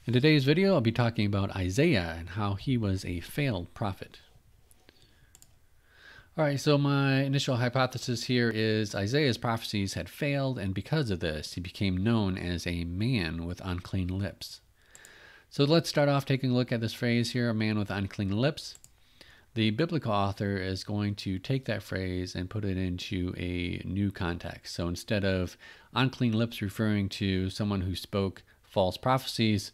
In today's video, I'll be talking about Isaiah and how he was a failed prophet. All right, so my initial hypothesis here is Isaiah's prophecies had failed, and because of this, he became known as a man with unclean lips. So let's start off taking a look at this phrase here, a man with unclean lips. The biblical author is going to take that phrase and put it into a new context. So instead of unclean lips referring to someone who spoke false prophecies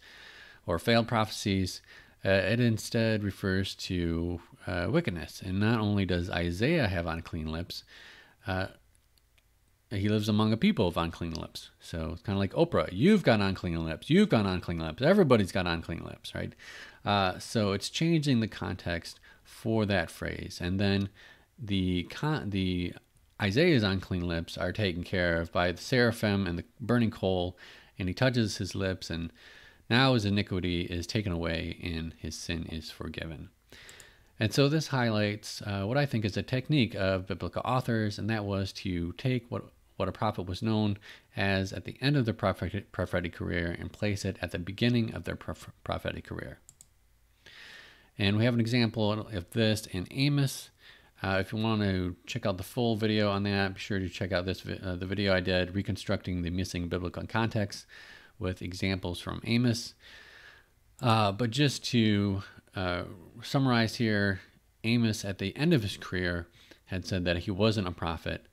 or failed prophecies, it instead refers to wickedness. And not only does Isaiah have unclean lips, he lives among a people of unclean lips. So it's kind of like Oprah. You've got unclean lips. You've got unclean lips. Everybody's got unclean lips, right? So it's changing the context for that phrase. And then the Isaiah's unclean lips are taken care of by the seraphim and the burning coal, and he touches his lips, and now his iniquity is taken away and his sin is forgiven. And so this highlights what I think is a technique of biblical authors, and that was to take what a prophet was known as at the end of their prophetic career and place it at the beginning of their prophetic career. And we have an example of this in Amos. If you want to check out the full video on that, be sure to check out this the video I did, Reconstructing the Missing Biblical Context, with examples from Amos. But just to summarize here, Amos at the end of his career had said that he wasn't a prophet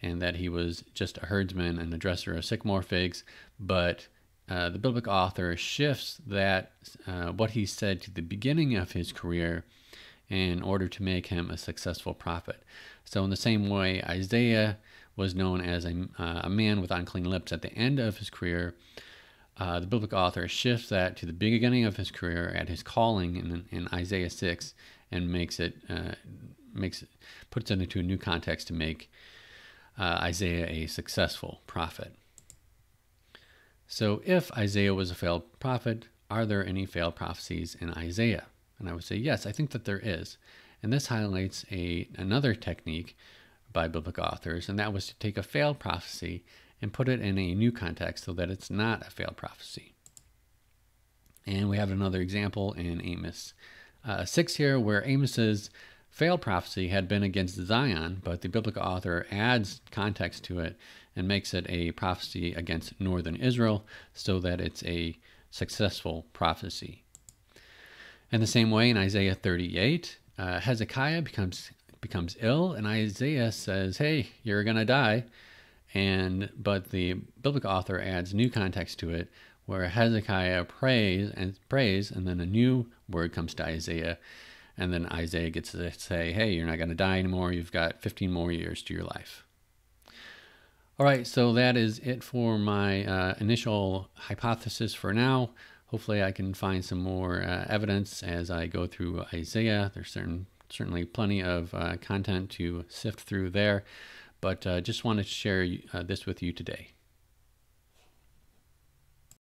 and that he was just a herdsman and a dresser of sycamore figs. But the biblical author shifts that what he said to the beginning of his career in order to make him a successful prophet. So in the same way, Isaiah was known as a man with unclean lips at the end of his career. The biblical author shifts that to the beginning of his career at his calling in Isaiah 6 and puts it into a new context to make Isaiah a successful prophet. So if Isaiah was a failed prophet, are there any failed prophecies in Isaiah? And I would say yes, I think that there is. And this highlights another technique by biblical authors, and that was to take a failed prophecy and put it in a new context so that it's not a failed prophecy. And we have another example in Amos 6 here, where Amos's failed prophecy had been against Zion, but the biblical author adds context to it and makes it a prophecy against northern Israel so that it's a successful prophecy. In the same way, in Isaiah 38, Hezekiah becomes ill, and Isaiah says, hey, you're going to die. But the biblical author adds new context to it, where Hezekiah prays, and then a new word comes to Isaiah, and then Isaiah gets to say, hey, you're not going to die anymore. You've got 15 more years to your life. All right, so that is it for my initial hypothesis for now. Hopefully I can find some more evidence as I go through Isaiah. There's certainly plenty of content to sift through there, but just wanted to share this with you today.